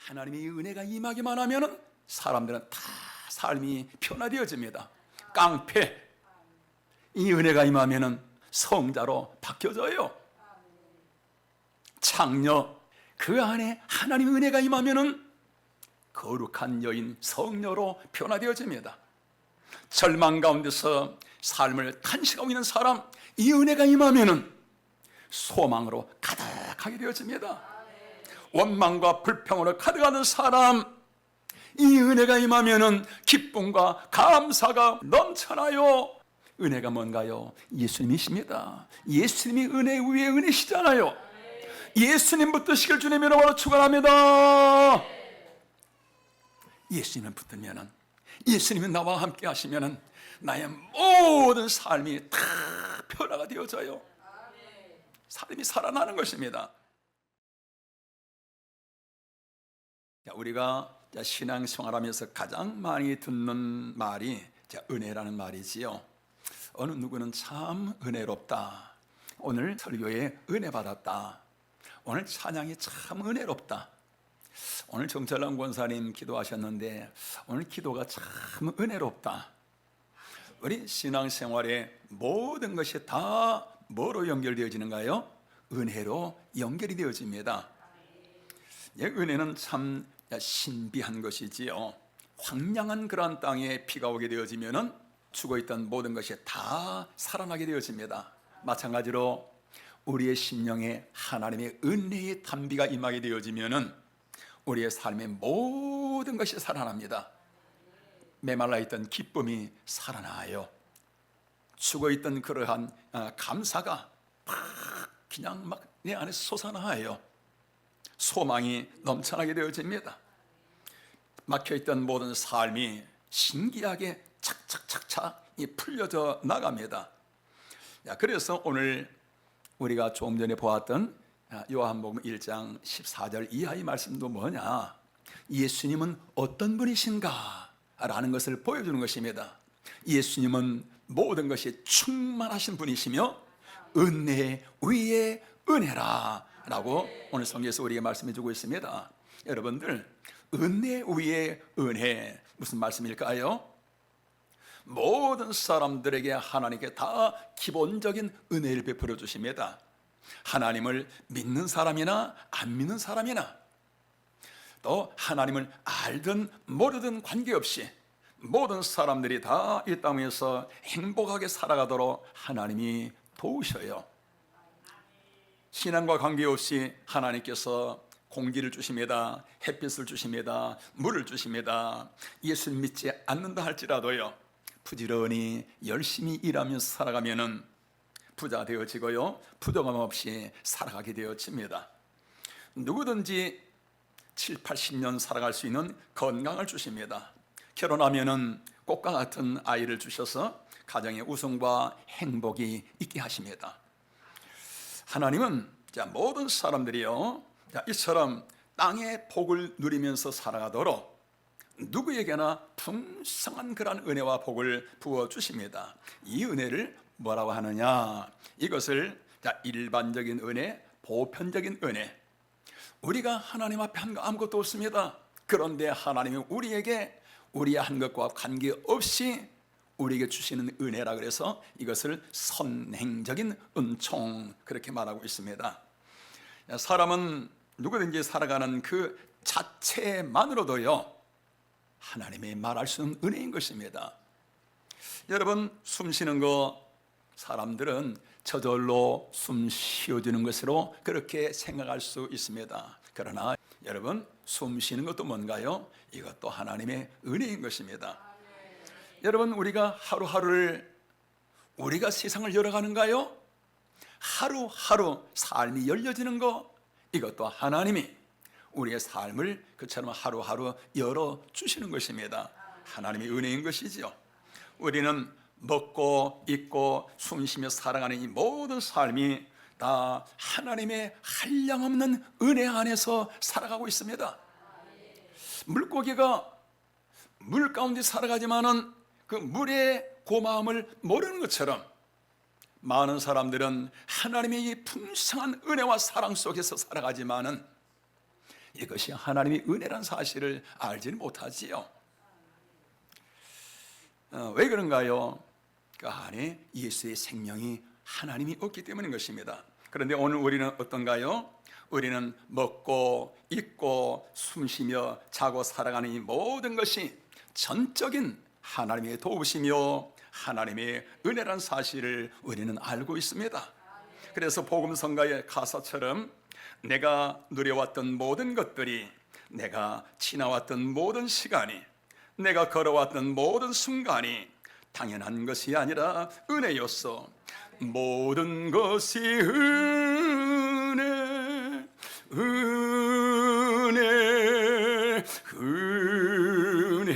하나님의 은혜가 임하기만 하면은 사람들은 다 삶이 변화되어집니다. 깡패, 이 은혜가 임하면은 성자로 바뀌어져요. 창녀, 그 안에 하나님의 은혜가 임하면은 거룩한 여인, 성녀로 변화되어집니다. 절망 가운데서 삶을 탄식하고 있는 사람, 이 은혜가 임하면은 소망으로 가득하게 되어집니다. 원망과 불평으로 가득하는 사람, 이 은혜가 임하면은 기쁨과 감사가 넘쳐나요. 은혜가 뭔가요? 예수님이십니다. 예수님이 은혜 위에 은혜시잖아요. 예수님 붙드시길 주님 이름으로 축원합니다. 예수님을 붙들면은, 예수님이 나와 함께 하시면은 나의 모든 삶이 다 변화가 되어져요. 삶이 살아나는 것입니다. 우리가 신앙생활하면서 가장 많이 듣는 말이 은혜라는 말이지요. 어느 누구는 참 은혜롭다. 오늘 설교에 은혜 받았다. 오늘 찬양이 참 은혜롭다. 오늘 정철남 권사님 기도하셨는데 오늘 기도가 참 은혜롭다. 우리 신앙생활의 모든 것이 다 뭐로 연결되어지는가요? 은혜로 연결이 되어집니다. 은혜는 참 신비한 것이지요. 황량한 그러한 땅에 비가 오게 되어지면은 죽어있던 모든 것이 다 살아나게 되어집니다. 마찬가지로 우리의 심령에 하나님의 은혜의 단비가 임하게 되어지면은 우리의 삶의 모든 것이 살아납니다. 메말라 있던 기쁨이 살아나요. 죽어있던 그러한 감사가 그냥 막 내 안에 솟아나요. 소망이 넘쳐나게 되어집니다. 막혀있던 모든 삶이 신기하게 착착착착 풀려져 나갑니다. 그래서 오늘 우리가 조금 전에 보았던 요한복음 1장 14절 이하의 말씀도 뭐냐? 예수님은 어떤 분이신가? 라는 것을 보여주는 것입니다. 예수님은 모든 것이 충만하신 분이시며 은혜 위에 은혜라 라고 오늘 성경에서 우리에게 말씀해 주고 있습니다. 여러분들, 은혜 위에 은혜, 무슨 말씀일까요? 모든 사람들에게 하나님께 다 기본적인 은혜를 베풀어 주십니다. 하나님을 믿는 사람이나 안 믿는 사람이나 또 하나님을 알든 모르든 관계없이 모든 사람들이 다 이 땅에서 행복하게 살아가도록 하나님이 도우셔요. 신앙과 관계없이 하나님께서 공기를 주십니다. 햇빛을 주십니다. 물을 주십니다. 예수를 믿지 않는다 할지라도요, 부지런히 열심히 일하면서 살아가면은 부자 되어지고요, 부족함 없이 살아가게 되어집니다. 누구든지 7, 80년 살아갈 수 있는 건강을 주십니다. 결혼하면은 꽃과 같은 아이를 주셔서 가정의 우승과 행복이 있게 하십니다. 하나님은 모든 사람들이요, 이처럼 땅의 복을 누리면서 살아가도록 누구에게나 풍성한 그런 은혜와 복을 부어주십니다. 이 은혜를 뭐라고 하느냐? 이것을 일반적인 은혜, 보편적인 은혜. 우리가 하나님 앞에 한 거 아무것도 없습니다. 그런데 하나님이 우리에게 우리의 한 것과 관계없이 우리에게 주시는 은혜라 그래서 이것을 선행적인 은총, 그렇게 말하고 있습니다. 사람은 누구든지 살아가는 그 자체만으로도요, 하나님의 말할 수 있는 은혜인 것입니다. 여러분, 숨 쉬는 거 사람들은 저절로 숨 쉬어주는 것으로 그렇게 생각할 수 있습니다. 그러나 여러분, 숨 쉬는 것도 뭔가요? 이것도 하나님의 은혜인 것입니다. 여러분, 우리가 하루하루를 우리가 세상을 열어가는가요? 하루하루 삶이 열려지는 거, 이것도 하나님이 우리의 삶을 그처럼 하루하루 열어주시는 것입니다. 하나님의 은혜인 것이죠. 우리는 먹고 입고 숨쉬며 살아가는 이 모든 삶이 다 하나님의 한량없는 은혜 안에서 살아가고 있습니다. 물고기가 물 가운데 살아가지만은 그 물의 고마움을 모르는 것처럼 많은 사람들은 하나님의 이 풍성한 은혜와 사랑 속에서 살아가지만은 이것이 하나님의 은혜란 사실을 알지는 못하지요. 왜 그런가요? 그 안에 예수의 생명이 하나님이 없기 때문인 것입니다. 그런데 오늘 우리는 어떤가요? 우리는 먹고 입고 숨쉬며 자고 살아가는 이 모든 것이 전적인 하나님의 도우시며 하나님의 은혜란 사실을 우리는 알고 있습니다. 그래서 복음성가의 가사처럼 내가 누려왔던 모든 것들이, 내가 지나왔던 모든 시간이, 내가 걸어왔던 모든 순간이 당연한 것이 아니라 은혜였어. 모든 것이 은혜, 은혜, 은혜,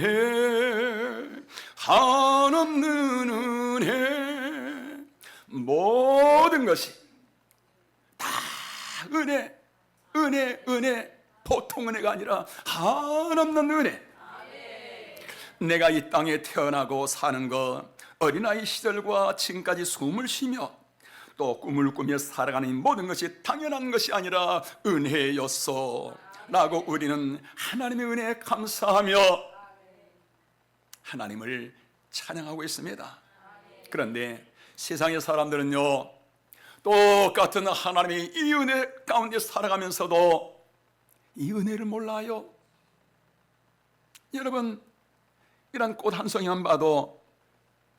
한없는 은혜. 모든 것이 다 은혜, 은혜, 은혜. 보통 은혜가 아니라 한없는 은혜. 내가 이 땅에 태어나고 사는 것, 어린아이 시절과 지금까지 숨을 쉬며 또 꿈을 꾸며 살아가는 모든 것이 당연한 것이 아니라 은혜였어 라고 우리는 하나님의 은혜에 감사하며 하나님을 찬양하고 있습니다. 그런데 세상의 사람들은요, 똑같은 하나님의 이 은혜 가운데 살아가면서도 이 은혜를 몰라요. 여러분, 이런 꽃 한 송이만 봐도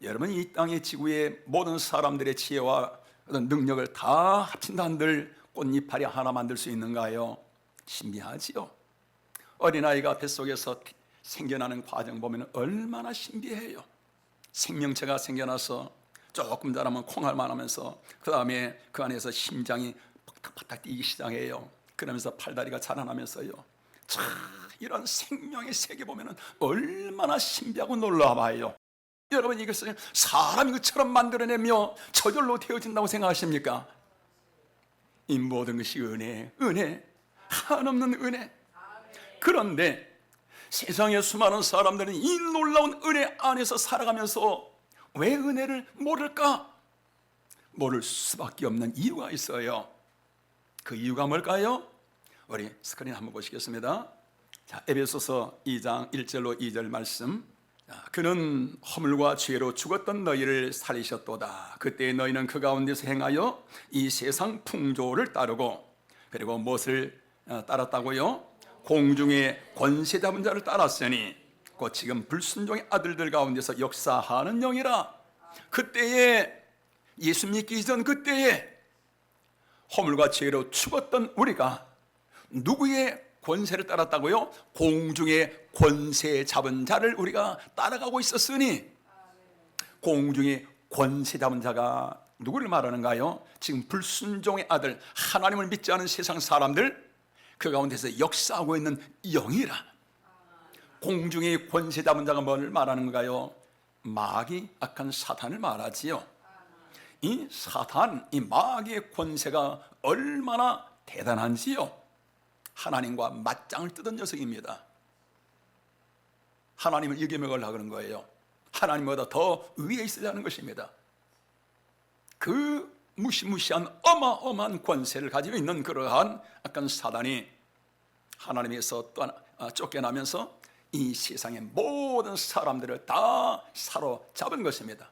여러분 이 땅의 지구의 모든 사람들의 지혜와 어떤 능력을 다 합친다 한들 꽃잎파리 하나 만들 수 있는가요? 신비하지요. 어린아이가 뱃속에서 생겨나는 과정 보면 얼마나 신비해요. 생명체가 생겨나서 조금 자라면 콩알만 하면서 그 다음에 그 안에서 심장이 팍팍팍 뛰기 시작해요. 그러면서 팔다리가 자라나면서요. 참 이런 생명의 세계 보면 얼마나 신비하고 놀라워요. 여러분, 이것을 사람이 그처럼 만들어내며 저절로 되어진다고 생각하십니까? 이 모든 것이 은혜, 은혜, 한없는 은혜. 그런데 세상의 수많은 사람들은 이 놀라운 은혜 안에서 살아가면서 왜 은혜를 모를까? 모를 수밖에 없는 이유가 있어요. 그 이유가 뭘까요? 우리 스크린 한번 보시겠습니다. 자, 에베소서 2장 1절로 2절 말씀. 그는 허물과 죄로 죽었던 너희를 살리셨도다. 그때 너희는 그 가운데서 행하여 이 세상 풍조를 따르고, 그리고 무엇을 따랐다고요? 공중의 권세 잡은 자를 따랐으니 곧 지금 불순종의 아들들 가운데서 역사하는 영이라. 그때에, 예수 믿기 전 그때에 허물과 죄로 죽었던 우리가 누구의 권세를 따랐다고요? 공중의 권세 잡은 자를 우리가 따라가고 있었으니, 공중의 권세 잡은 자가 누구를 말하는가요? 지금 불순종의 아들, 하나님을 믿지 않은 세상 사람들, 그 가운데서 역사하고 있는 영이라. 공중의 권세 잡은 자가 뭘 말하는 건가요? 마귀, 악한 사탄을 말하지요. 이 사탄, 이 마귀의 권세가 얼마나 대단한지요. 하나님과 맞짱을 뜨던 녀석입니다. 하나님을 이겨먹으려고 하는 거예요. 하나님보다 더 위에 있으려는 것입니다. 그 무시무시한 어마어마한 권세를 가지고 있는 그러한 악한 사단이 하나님에서 쫓겨나면서 이 세상의 모든 사람들을 다 사로잡은 것입니다.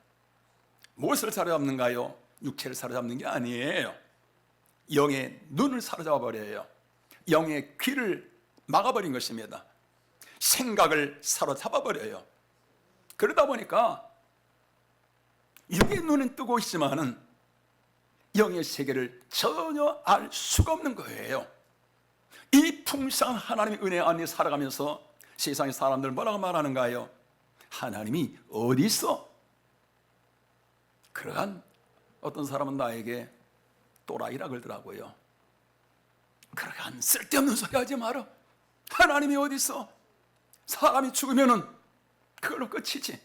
무엇을 사로잡는가요? 육체를 사로잡는 게 아니에요. 영의 눈을 사로잡아 버려요. 영의 귀를 막아버린 것입니다. 생각을 사로잡아 버려요. 그러다 보니까 육의 눈은 뜨고 있지만은 영의 세계를 전혀 알 수가 없는 거예요. 이 풍성한 하나님의 은혜 안에 살아가면서 세상의 사람들 뭐라고 말하는가요? 하나님이 어디 있어? 그러한 어떤 사람은 나에게 또라이라 그러더라고요. 그러한 쓸데없는 소리 하지 마라. 하나님이 어디 있어? 사람이 죽으면은 그걸로 끝이지.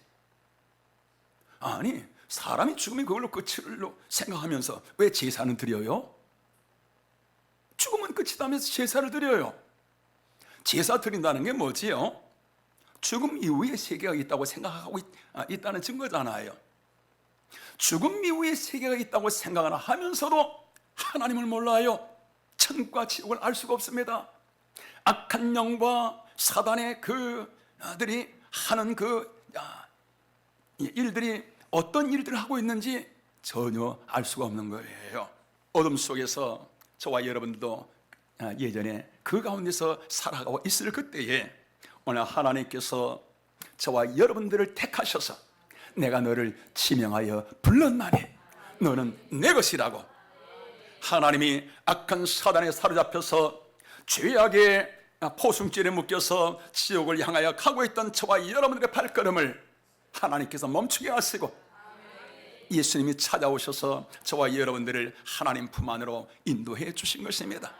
아니, 사람이 죽으면 그걸로 끝으로 생각하면서 왜 제사는 드려요? 죽으면 끝이다면서 제사를 드려요. 제사 드린다는 게 뭐지요? 죽음 이후에 세계가 있다고 생각하고 있다는 증거잖아요. 죽음 이후에 세계가 있다고 생각을 하면서도 하나님을 몰라요. 천국과 지옥을 알 수가 없습니다. 악한 영과 사단의 그들이 하는 일들이 어떤 일들을 하고 있는지 전혀 알 수가 없는 거예요. 어둠 속에서 저와 여러분들도 예전에 그 가운데서 살아가고 있을 그때에 오늘 하나님께서 저와 여러분들을 택하셔서 내가 너를 지명하여 불렀나니 너는 내 것이라고, 하나님이 악한 사단에 사로잡혀서 죄악의 포승줄에 묶여서 지옥을 향하여 가고 있던 저와 여러분들의 발걸음을 하나님께서 멈추게 하시고 예수님이 찾아오셔서 저와 여러분들을 하나님 품 안으로 인도해 주신 것입니다.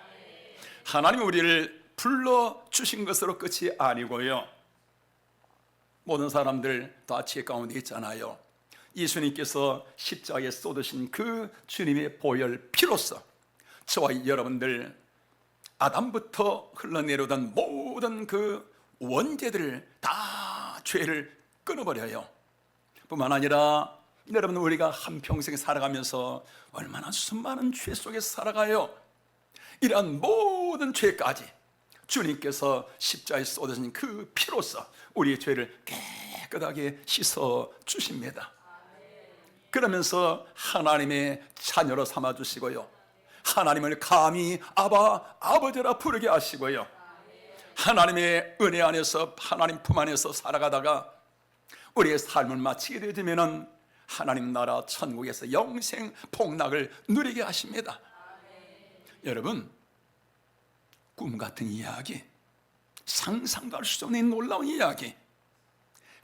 하나님이 우리를 불러주신 것으로 끝이 아니고요, 모든 사람들 다 지혜 가운데 있잖아요. 예수님께서 십자가에 쏟으신 그 주님의 보혈 피로써 저와 여러분들 아담부터 흘러내려오던 모든 그 원죄들을 다 죄를 끊어버려요. 뿐만 아니라 여러분, 우리가 한평생 살아가면서 얼마나 수많은 죄 속에서 살아가요. 이러한 모든 죄까지 주님께서 십자가에 쏟으신 그 피로써 우리의 죄를 깨끗하게 씻어 주십니다. 그러면서 하나님의 자녀로 삼아 주시고요, 하나님을 감히 아바, 아버지라 부르게 하시고요, 하나님의 은혜 안에서, 하나님 품 안에서 살아가다가 우리의 삶을 마치게 되면 하나님 나라 천국에서 영생 복락을 누리게 하십니다. 여러분, 꿈 같은 이야기, 상상도 할 수 없는 놀라운 이야기,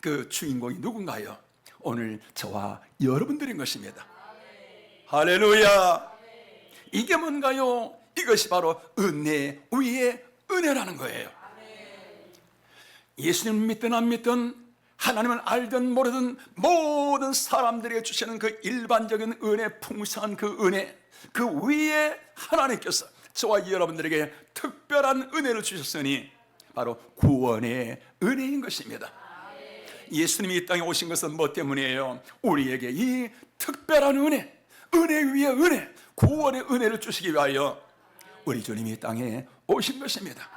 그 주인공이 누군가요? 오늘 저와 여러분들인 것입니다. 할렐루야. 이게 뭔가요? 이것이 바로 은혜 위에 은혜라는 거예요. 예수님 믿든 안 믿든, 하나님을 알든 모르든 모든 사람들에게 주시는 그 일반적인 은혜, 풍성한 그 은혜, 그 위에 하나님께서 저와 여러분들에게 특별한 은혜를 주셨으니 바로 구원의 은혜인 것입니다. 예수님이 이 땅에 오신 것은 뭐 때문이에요? 우리에게 이 특별한 은혜, 은혜 위에 은혜, 구원의 은혜를 주시기 위하여 우리 주님이 이 땅에 오신 것입니다.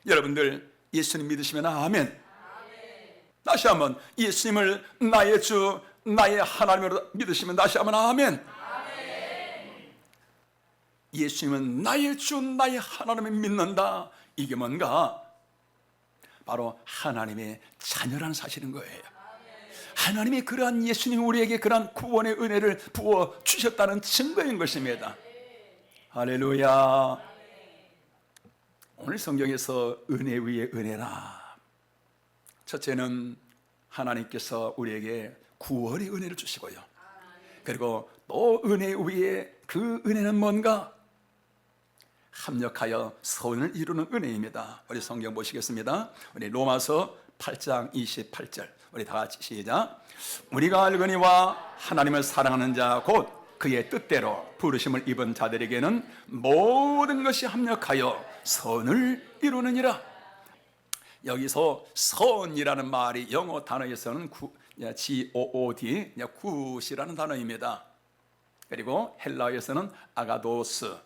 여러분들 예수님 믿으시면 아멘. 다시 한번 예수님을 나의 주, 나의 하나님으로 믿으시면 다시 한번 아멘. 예수님은 나의 주, 나의 하나님을 믿는다. 이게 뭔가? 바로 하나님의 자녀라는 사실인 거예요. 하나님이 그러한 예수님이 우리에게 그러한 구원의 은혜를 부어 주셨다는 증거인 것입니다. 할렐루야. 오늘 성경에서 은혜 위에 은혜라. 첫째는 하나님께서 우리에게 구원의 은혜를 주시고요, 그리고 또 은혜 위에 그 은혜는 뭔가? 합력하여 선을 이루는 은혜입니다. 우리 성경 보시겠습니다. 우리 로마서 8장 28절 우리 다 같이 시작. 우리가 알거니와 하나님을 사랑하는 자 곧 그의 뜻대로 부르심을 입은 자들에게는 모든 것이 합력하여 선을 이루느니라. 여기서 선이라는 말이 영어 단어에서는 G-O-O-D, 굿이라는 단어입니다. 그리고 헬라어에서는 아가도스,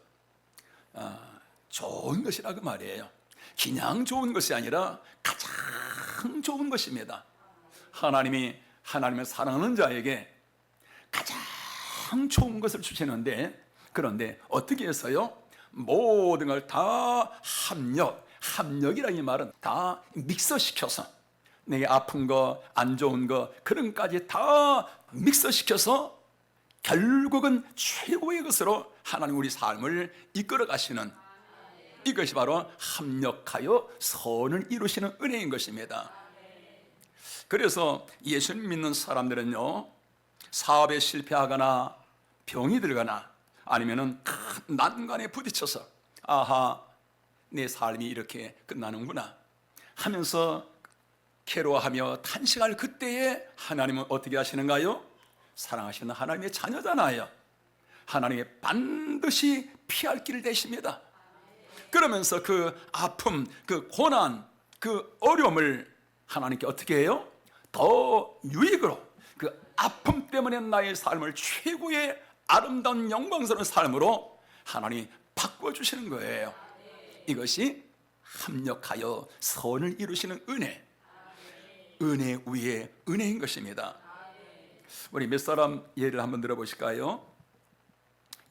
좋은 것이라 그 말이에요. 그냥 좋은 것이 아니라 가장 좋은 것입니다. 하나님을 사랑하는 자에게 가장 좋은 것을 주시는데, 그런데 어떻게 해서요? 모든 걸 다 합력이라는 이 말은 다 믹서시켜서, 내게 아픈 거, 안 좋은 거, 그런 것까지 다 믹서시켜서 결국은 최고의 것으로 하나님 우리 삶을 이끌어 가시는, 이것이 바로 합력하여 선을 이루시는 은혜인 것입니다. 그래서 예수님 믿는 사람들은요, 사업에 실패하거나 병이 들거나 아니면은 큰 난관에 부딪혀서 아하, 내 삶이 이렇게 끝나는구나 하면서 괴로워하며 탄식할 그때에 하나님은 어떻게 하시는가요? 사랑하시는 하나님의 자녀잖아요. 하나님이 반드시 피할 길을 대십니다. 그러면서 그 아픔, 그 고난, 그 어려움을 하나님께 어떻게 해요? 더 유익으로, 그 아픔 때문에 나의 삶을 최고의 아름다운 영광스러운 삶으로 하나님이 바꿔주시는 거예요. 이것이 합력하여 선을 이루시는 은혜, 은혜 위에 은혜인 것입니다. 우리 몇 사람 예를 한번 들어보실까요?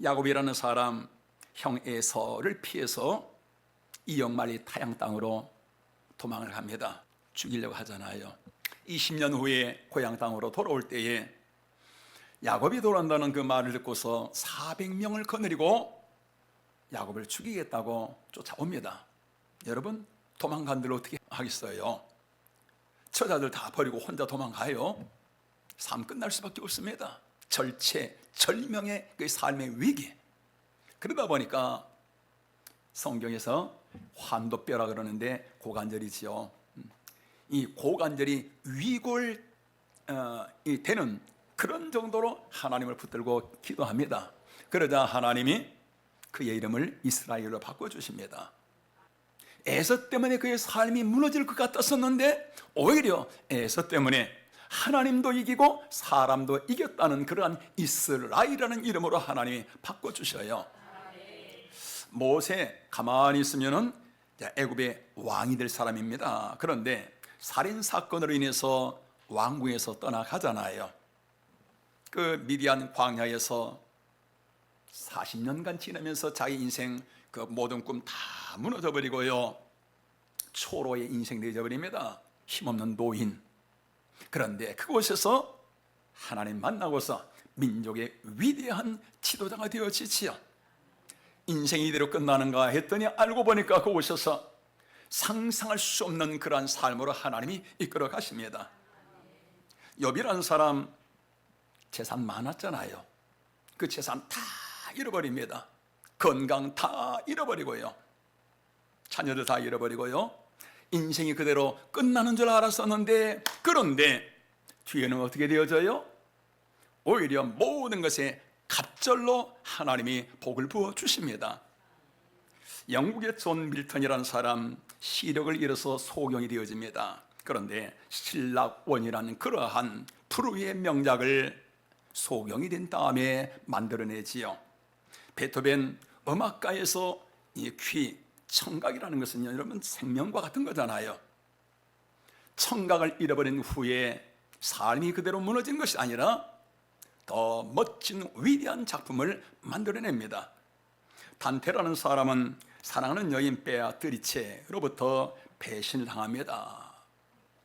야곱이라는 사람, 형 에서를 피해서 이역말리 타양 땅으로 도망을 합니다. 죽이려고 하잖아요. 20년 후에 고향 땅으로 돌아올 때에 야곱이 돌아온다는 그 말을 듣고서 400명을 거느리고 야곱을 죽이겠다고 쫓아옵니다. 여러분, 도망간들 어떻게 하겠어요? 처자들 다 버리고 혼자 도망가요? 삶 끝날 수밖에 없습니다. 절체, 절명의 그 삶의 위기. 그러다 보니까 성경에서 환도뼈라 그러는데 고관절이지요. 이 고관절이 위골이 되는 그런 정도로 하나님을 붙들고 기도합니다. 그러자 하나님이 그의 이름을 이스라엘로 바꿔주십니다. 에서 때문에 그의 삶이 무너질 것 같았었는데 오히려 에서 때문에 하나님도 이기고 사람도 이겼다는 그러한 이스라엘이라는 이름으로 하나님이 바꿔주셔요. 모세 가만히 있으면은 애굽의 왕이 될 사람입니다. 그런데 살인 사건으로 인해서 왕궁에서 떠나가잖아요. 그 미디안 광야에서 40년간 지나면서 자기 인생 그 모든 꿈 다 무너져 버리고요. 초로의 인생 되어버립니다. 힘없는 노인. 그런데 그곳에서 하나님 만나고서 민족의 위대한 지도자가 되어지지요. 인생이 이대로 끝나는가 했더니 알고 보니까 그곳에서 상상할 수 없는 그러한 삶으로 하나님이 이끌어 가십니다. 욥이라는 사람 재산 많았잖아요. 그 재산 다 잃어버립니다. 건강 다 잃어버리고요. 자녀들 다 잃어버리고요. 인생이 그대로 끝나는 줄 알았었는데, 그런데 뒤에는 어떻게 되어져요? 오히려 모든 것에 갑절로 하나님이 복을 부어 주십니다. 영국의 존 밀턴이라는 사람, 시력을 잃어서 소경이 되어집니다. 그런데 신락원이라는 그러한 프루의 명작을 소경이 된 다음에 만들어내지요. 베토벤 음악가에서 이 귀, 청각이라는 것은요, 여러분 생명과 같은 거잖아요. 청각을 잃어버린 후에 삶이 그대로 무너진 것이 아니라 더 멋진 위대한 작품을 만들어냅니다. 단테라는 사람은 사랑하는 여인 베아트리체로부터 배신을 당합니다.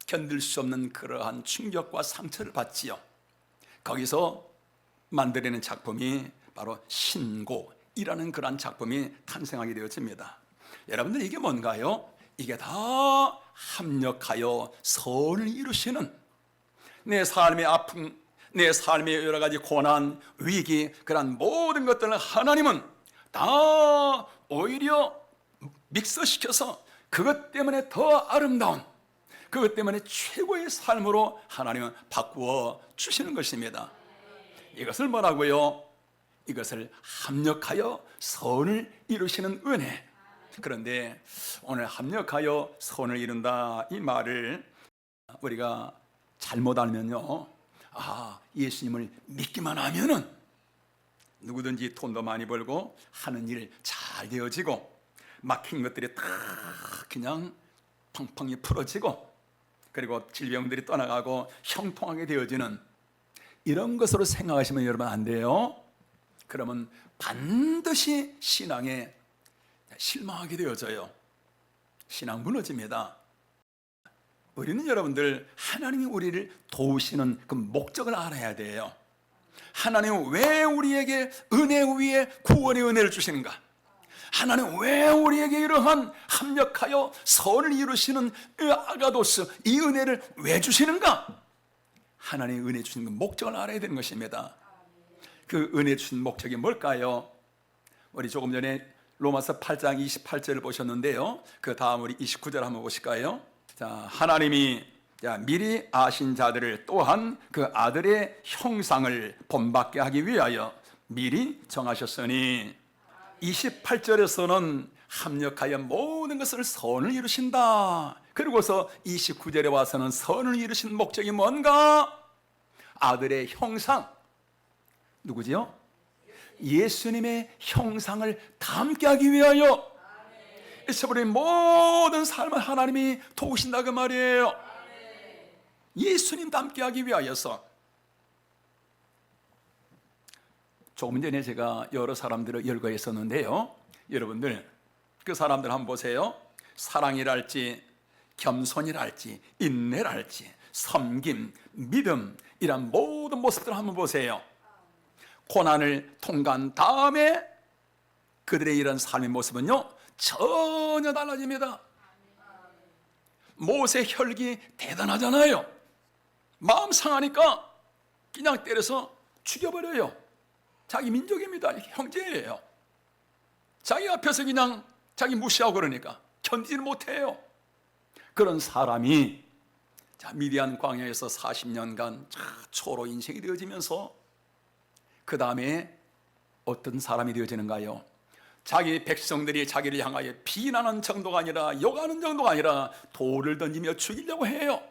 견딜 수 없는 그러한 충격과 상처를 받지요. 거기서 만들어낸 작품이 바로 신고이라는 그러한 작품이 탄생하게 되어집니다. 여러분들 이게 뭔가요? 이게 다 합력하여 선을 이루시는, 내 삶의 아픔, 내 삶의 여러 가지 고난, 위기, 그런 모든 것들을 하나님은 다 오히려 믹서시켜서 그것 때문에 더 아름다운, 그것 때문에 최고의 삶으로 하나님은 바꾸어 주시는 것입니다. 이것을 뭐라고요? 이것을 합력하여 선을 이루시는 은혜. 그런데 오늘 합력하여 선을 이룬다 이 말을 우리가 잘못 알면요, 예수님을 믿기만 하면은 누구든지 돈도 많이 벌고 하는 일 잘 되어지고 막힌 것들이 다 그냥 펑펑이 풀어지고 그리고 질병들이 떠나가고 형통하게 되어지는 이런 것으로 생각하시면 여러분 안 돼요. 그러면 반드시 신앙에 실망하게 되어져요. 신앙 무너집니다. 우리는 여러분들 하나님이 우리를 도우시는 그 목적을 알아야 돼요. 하나님은 왜 우리에게 은혜 위에 구원의 은혜를 주시는가? 하나님 왜 우리에게 이러한 합력하여 선을 이루시는 아가도스 이 은혜를 왜 주시는가? 하나님의 은혜 주시는 그 목적을 알아야 되는 것입니다. 그 은혜 주신 목적이 뭘까요? 우리 조금 전에 로마서 8장 28절을 보셨는데요, 그 다음 우리 29절 한번 보실까요? 자, 하나님이 미리 아신 자들을 또한 그 아들의 형상을 본받게 하기 위하여 미리 정하셨으니, 28절에서는 합력하여 모든 것을 선을 이루신다. 그리고서 29절에 와서는 선을 이루신 목적이 뭔가? 아들의 형상. 누구지요? 예수님의 형상을 담게 하기 위하여 잊혀버린 모든 삶을 하나님이 도우신다 그 말이에요. 예수님 닮게 하기 위하여서. 조금 전에 제가 여러 사람들을 열거했었는데요, 여러분들 그 사람들 한번 보세요. 사랑이랄지 겸손이랄지 인내랄지 섬김, 믿음, 이런 모든 모습들을 한번 보세요. 고난을 통과한 다음에 그들의 이런 삶의 모습은요 전혀 달라집니다. 모세 혈기 대단하잖아요. 마음 상하니까 그냥 때려서 죽여버려요. 자기 민족입니다. 형제예요. 자기 앞에서 그냥 자기 무시하고 그러니까 견디지를 못해요. 그런 사람이 미디안 광야에서 40년간 초로 인생이 되어지면서 그 다음에 어떤 사람이 되어지는가요? 자기 백성들이 자기를 향하여 비난하는 정도가 아니라 욕하는 정도가 아니라 돌을 던지며 죽이려고 해요.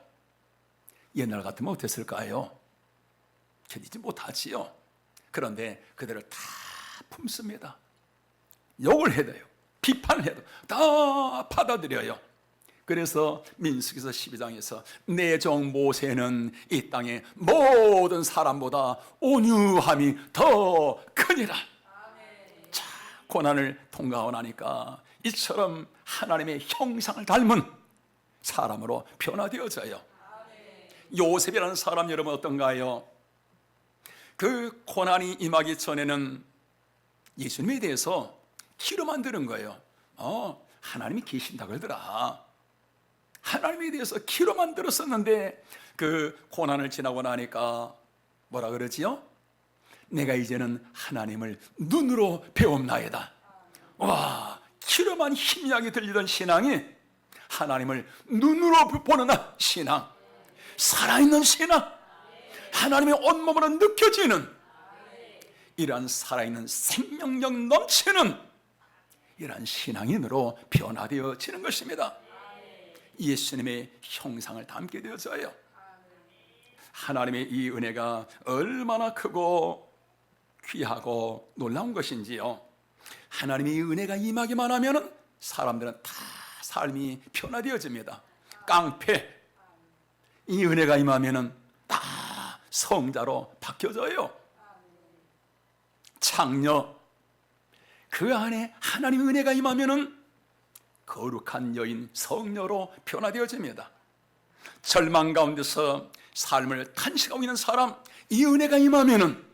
옛날 같으면 어땠을까요? 견디지 못하지요. 그런데 그들을 다 품습니다. 욕을 해도요, 비판을 해도 다 받아들여요. 그래서 민수기서 12장에서 내 종 모세는 이 땅의 모든 사람보다 온유함이 더 크니라. 자, 고난을 통과하고 나니까 이처럼 하나님의 형상을 닮은 사람으로 변화되어져요. 요셉이라는 사람 여러분 어떤가요? 그 고난이 임하기 전에는 예수님에 대해서 키로만 들은 거예요. 하나님이 계신다 그러더라. 하나님에 대해서 키로만 들었었는데 그 고난을 지나고 나니까 뭐라 그러지요? 내가 이제는 하나님을 눈으로 배움나이다. 와, 키로만 희미하게 들리던 신앙이 하나님을 눈으로 보는 신앙, 살아있는 신앙, 하나님의 온몸으로 느껴지는 이러한 살아있는 생명력 넘치는 이러한 신앙인으로 변화되어지는 것입니다. 예수님의 형상을 담게 되어져요. 하나님의 이 은혜가 얼마나 크고 귀하고 놀라운 것인지요. 하나님의 이 은혜가 임하기만 하면 사람들은 다 삶이 변화되어집니다. 깡패, 이 은혜가 임하면 다 성자로 바뀌어져요. 창녀, 그 안에 하나님의 은혜가 임하면 거룩한 여인, 성녀로 변화되어집니다. 절망 가운데서 삶을 탄식하고 있는 사람, 이 은혜가 임하면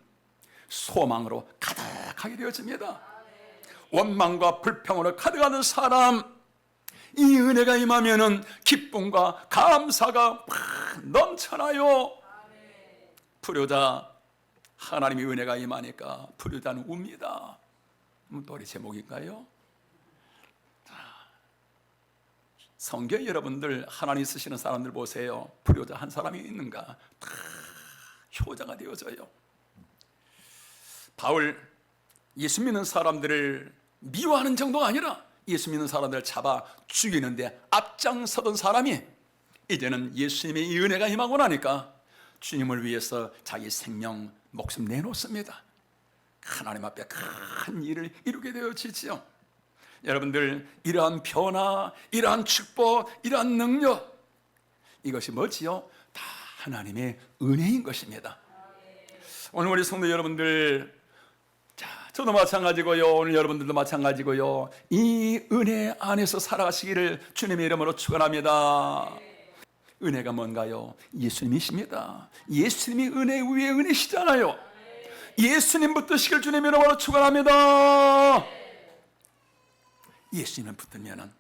소망으로 가득하게 되어집니다. 원망과 불평으로 가득하는 사람, 이 은혜가 임하면 기쁨과 감사가 넘쳐나요. 불효자, 하나님의 은혜가 임하니까 불효자는 웁니다. 노래 제목인가요? 성경 여러분들 하나님 쓰시는 사람들 보세요. 불효자 한 사람이 있는가? 다 효자가 되어져요. 바울, 예수 믿는 사람들을 미워하는 정도가 아니라 예수 믿는 사람들을 잡아 죽이는데 앞장서던 사람이 이제는 예수님의 이 은혜가 임하고 나니까 주님을 위해서 자기 생명, 목숨 내놓습니다. 하나님 앞에 큰 일을 이루게 되어지지요. 여러분들, 이러한 변화, 이러한 축복, 이러한 능력, 이것이 뭐지요? 다 하나님의 은혜인 것입니다. 오늘 우리 성도 여러분들, 저도 마찬가지고요, 오늘 여러분들도 마찬가지고요, 이 은혜 안에서 살아가시기를 주님의 이름으로 축원합니다. 은혜가 뭔가요? 예수님이십니다. 예수님이 은혜 위에 은혜시잖아요. 예수님 붙드시길 주님의 이름으로 축원합니다. 예수님을 붙들면은,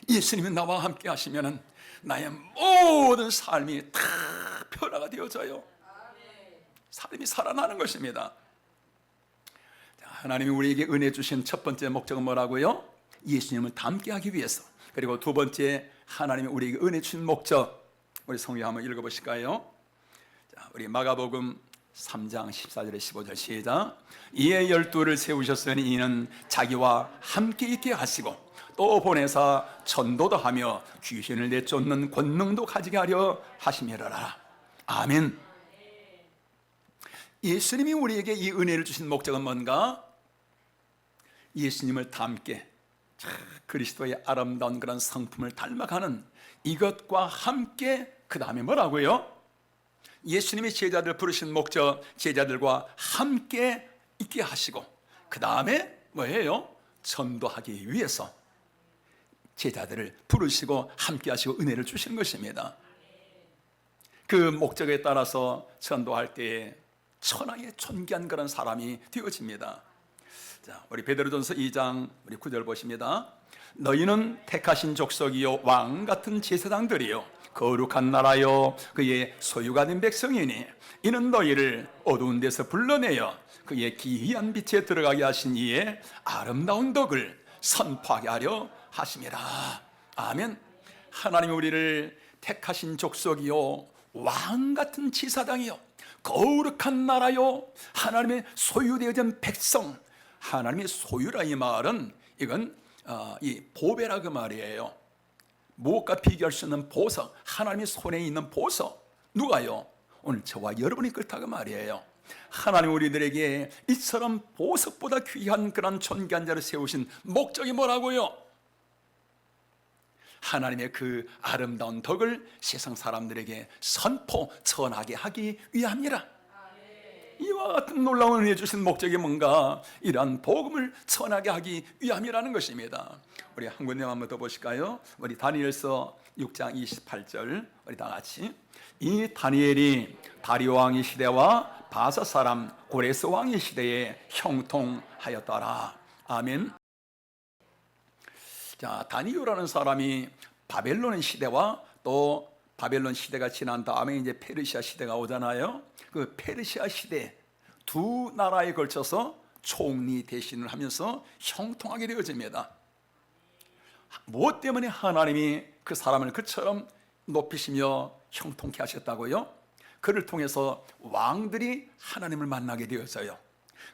예수님이 나와 함께 하시면은 나의 모든 삶이 다 변화가 되어져요. 삶이 살아나는 것입니다. 하나님이 우리에게 은혜 주신 첫 번째 목적은 뭐라고요? 예수님을 닮게 하기 위해서. 그리고 두 번째, 하나님이 우리에게 은혜 주신 목적, 우리 성경 한번 읽어보실까요? 자, 우리 마가복음 3장 14절에 15절 시작. 이에 12를 세우셨으니 이는 자기와 함께 있게 하시고 또 보내사 전도도 하며 귀신을 내쫓는 권능도 가지게 하려 하심이로라. 아멘. 예수님이 우리에게 이 은혜를 주신 목적은 뭔가? 예수님을 닮게, 그리스도의 아름다운 그런 성품을 닮아가는 이것과 함께 그 다음에 뭐라고요? 예수님이 제자들 부르신 목적, 제자들과 함께 있게 하시고 그 다음에 뭐예요? 전도하기 위해서 제자들을 부르시고 함께 하시고 은혜를 주시는 것입니다. 그 목적에 따라서 전도할 때에 천하의 존귀한 그런 사람이 되어집니다. 자, 우리 베드로전서 2장 우리 9절 보십니다. 너희는 택하신 족속이요 왕 같은 제사장들이요 거룩한 나라요 그의 소유가 된 백성이니 이는 너희를 어두운 데서 불러내어 그의 기이한 빛에 들어가게 하신 이의 아름다운 덕을 선포하게 하려 하심이라. 아멘. 하나님이 우리를 택하신 족속이요 왕 같은 제사장이요 거룩한 나라요 하나님의 소유되어진 백성. 하나님의 소유라 이 말은 이건 이 보배라 그 말이에요. 무엇과 비교할 수 없는 보석, 하나님의 손에 있는 보석. 누가요? 오늘 저와 여러분이 그렇다 그 말이에요. 하나님 우리들에게 이처럼 보석보다 귀한 그런 존귀한 자를 세우신 목적이 뭐라고요? 하나님의 그 아름다운 덕을 세상 사람들에게 선포, 전하게 하기 위함이라. 이와 같은 놀라운 은혜 주신 목적이 뭔가? 이러한 복음을 전하게 하기 위함이라는 것입니다. 우리 한 군데만 한번 더 보실까요? 우리 다니엘서 6장 28절 우리 다 같이. 이 다니엘이 다리오 왕의 시대와 바사 사람 고레스 왕의 시대에 형통하였더라. 아멘. 자, 다니엘이라는 사람이 바벨론 시대와 또 바벨론 시대가 지난 다음에 이제 페르시아 시대가 오잖아요. 그 페르시아 시대 두 나라에 걸쳐서 총리 대신을 하면서 형통하게 되어집니다. 무엇 때문에 하나님이 그 사람을 그처럼 높이시며 형통케 하셨다고요? 그를 통해서 왕들이 하나님을 만나게 되어져요.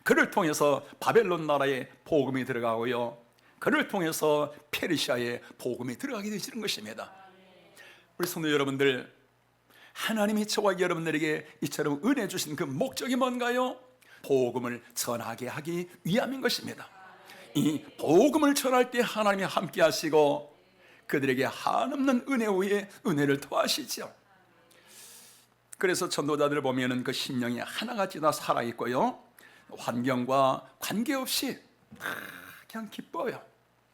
그를 통해서 바벨론 나라에 복음이 들어가고요. 그를 통해서 페르시아에 복음이 들어가게 되시는 것입니다. 우리 성도 여러분들, 하나님이 저와 여러분들에게 이처럼 은혜 주신 그 목적이 뭔가요? 복음을 전하게 하기 위함인 것입니다. 이 복음을 전할 때 하나님이 함께 하시고 그들에게 한없는 은혜 위에 은혜를 더하시죠. 그래서 전도자들을 보면은 그 심령이 하나같이 다 살아있고요, 환경과 관계없이 그냥 기뻐요.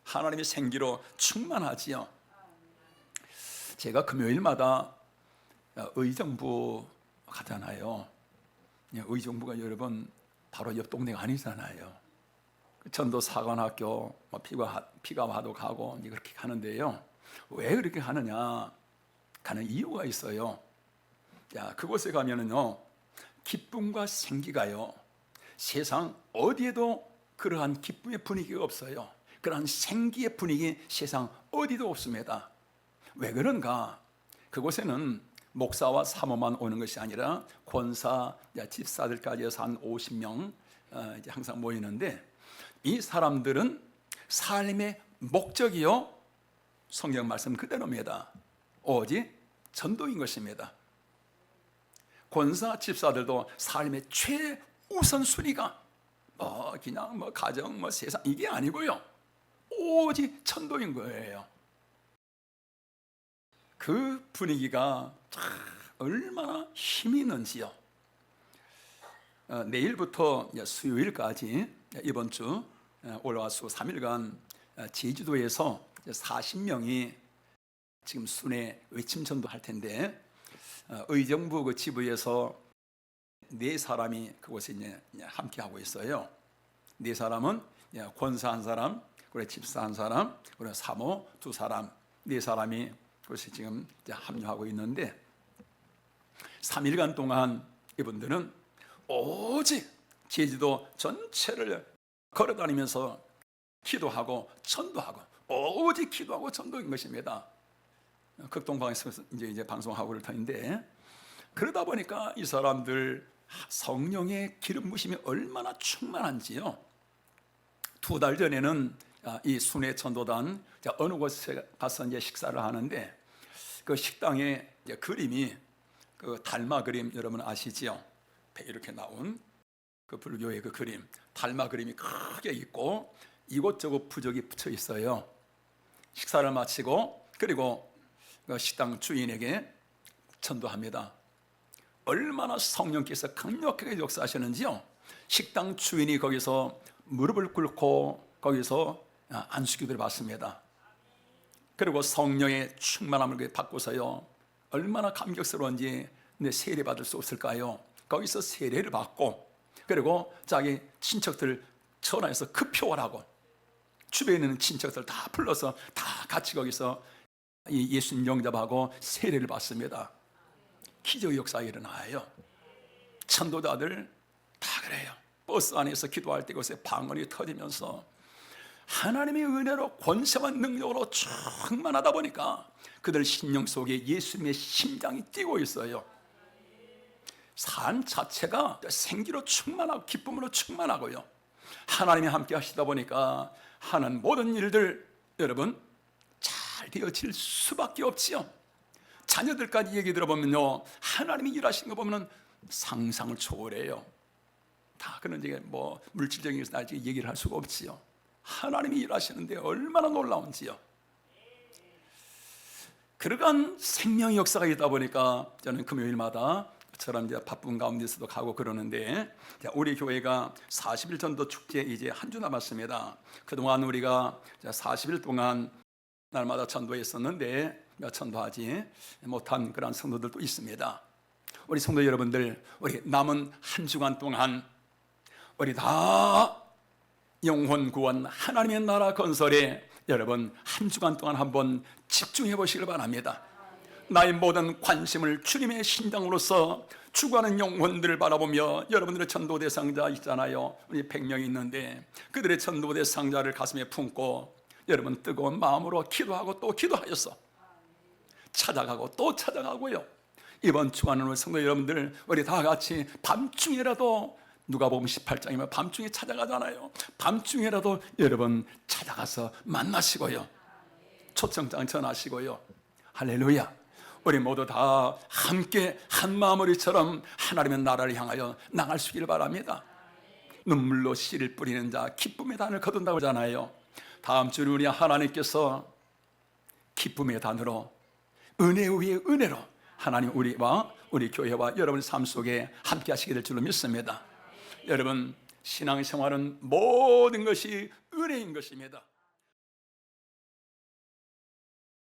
하나님의 생기로 충만하지요. 제가 금요일마다 의정부 가잖아요. 의정부가 여러분 바로 옆 동네가 아니잖아요. 전도사관학교 피가와도 가고 그렇게 가는데요. 왜 그렇게 하느냐? 가는 이유가 있어요. 자, 그곳에 가면은요, 기쁨과 생기가요, 세상 어디에도 그러한 기쁨의 분위기가 없어요. 그러한 생기의 분위기 세상 어디도 없습니다. 왜 그런가? 그곳에는 목사와 사모만 오는 것이 아니라 권사, 집사들까지 해서 한 50명 이제 항상 모이는데, 이 사람들은 삶의 목적이요, 성경 말씀 그대로입니다. 오직 전도인 것입니다. 권사, 집사들도 삶의 최우선순위가 그냥 가정, 세상 이게 아니고요, 오직 전도인 거예요. 그 분위기가 얼마나 힘이 있는지요. 내일부터 수요일까지 이번 주 올라와서 3일간 제주도에서 40명이 지금 순회 외침 전도할 텐데, 의정부 그 지부에서 4사람이 그곳에 이제 함께 하고 있어요. 4사람은 권사 1사람, 그리고 집사 1사람, 그리고 사모 2사람, 4사람이 그것이 지금 합류하고 있는데, 3일간 동안 이분들은 오직 제주도 전체를 걸어다니면서 기도하고 전도하고, 오직 기도하고 전도인 것입니다. 극동방에서 이제 방송하고 그럴 터인데, 그러다 보니까 이 사람들 성령의 기름 부심이 얼마나 충만한지요. 2달 전에는 이 순회 전도단 어느 곳에 가서 이제 식사를 하는데, 그 식당에 이제 그림이 그 달마 그림 여러분 아시지요? 이렇게 나온 그 불교의 그 그림, 달마 그림이 크게 있고, 이곳저곳 부적이 붙여 있어요. 식사를 마치고 그리고 그 식당 주인에게 전도합니다. 얼마나 성령께서 강력하게 역사하시는지요. 식당 주인이 거기서 무릎을 꿇고 거기서 안수기도를 받습니다. 그리고 성령의 충만함을 받고서요, 얼마나 감격스러운지 세례 받을 수 없을까요? 거기서 세례를 받고 그리고 자기 친척들 전화해서 급히 오라고 주변에 있는 친척들 다 불러서 다 같이 거기서 예수님 영접하고 세례를 받습니다. 기적의 역사가 일어나요. 전도자들 다 그래요. 버스 안에서 기도할 때 그것에 방언이 터지면서 하나님의 은혜로 권세와 능력으로 충만하다 보니까 그들 심령 속에 예수님의 심장이 뛰고 있어요. 삶 자체가 생기로 충만하고 기쁨으로 충만하고요. 하나님이 함께 하시다 보니까 하는 모든 일들 여러분 잘 되어질 수밖에 없지요. 자녀들까지 얘기 들어보면요, 하나님이 일하시는 거 보면 상상을 초월해요. 다 그런 얘기 뭐 물질적인 것은 아직 얘기를 할 수가 없지요. 하나님이 일하시는데 얼마나 놀라운지요. 그러한 생명의 역사가 있다 보니까 저는 금요일마다 저런 이제 바쁜 가운데서도 가고 그러는데, 우리 교회가 40일 전도 축제 이제 한 주 남았습니다. 그동안 우리가 40일 동안 날마다 전도했었는데 전도하지 못한 그런 성도들도 있습니다. 우리 성도 여러분들, 우리 남은 한 주간 동안 우리 다 영혼 구원 하나님의 나라 건설에 여러분 한 주간 동안 한번 집중해 보시길 바랍니다. 나의 모든 관심을 주님의 신당으로서 죽어가는 영혼들을 바라보며, 여러분들의 전도 대상자 있잖아요. 우리 100명이 있는데 그들의 전도 대상자를 가슴에 품고 여러분 뜨거운 마음으로 기도하고 또 기도하였어. 찾아가고 또 찾아가고요. 이번 주간은 우리 성도 여러분들 우리 다 같이 밤중에라도, 누가복음 18장이면 밤중에 찾아가잖아요. 밤중에라도 여러분 찾아가서 만나시고요, 초청장 전하시고요. 할렐루야. 우리 모두 다 함께 한 마음으로처럼 하나님의 나라를 향하여 나갈 수 있기를 바랍니다. 눈물로 씨를 뿌리는 자 기쁨의 단을 거둔다고 하잖아요. 다음 주에 우리 하나님께서 기쁨의 단으로 은혜 위에 은혜로 하나님 우리와 우리 교회와 여러분의 삶 속에 함께 하시게 될 줄로 믿습니다. 여러분, 신앙생활은 모든 것이 은혜인 것입니다.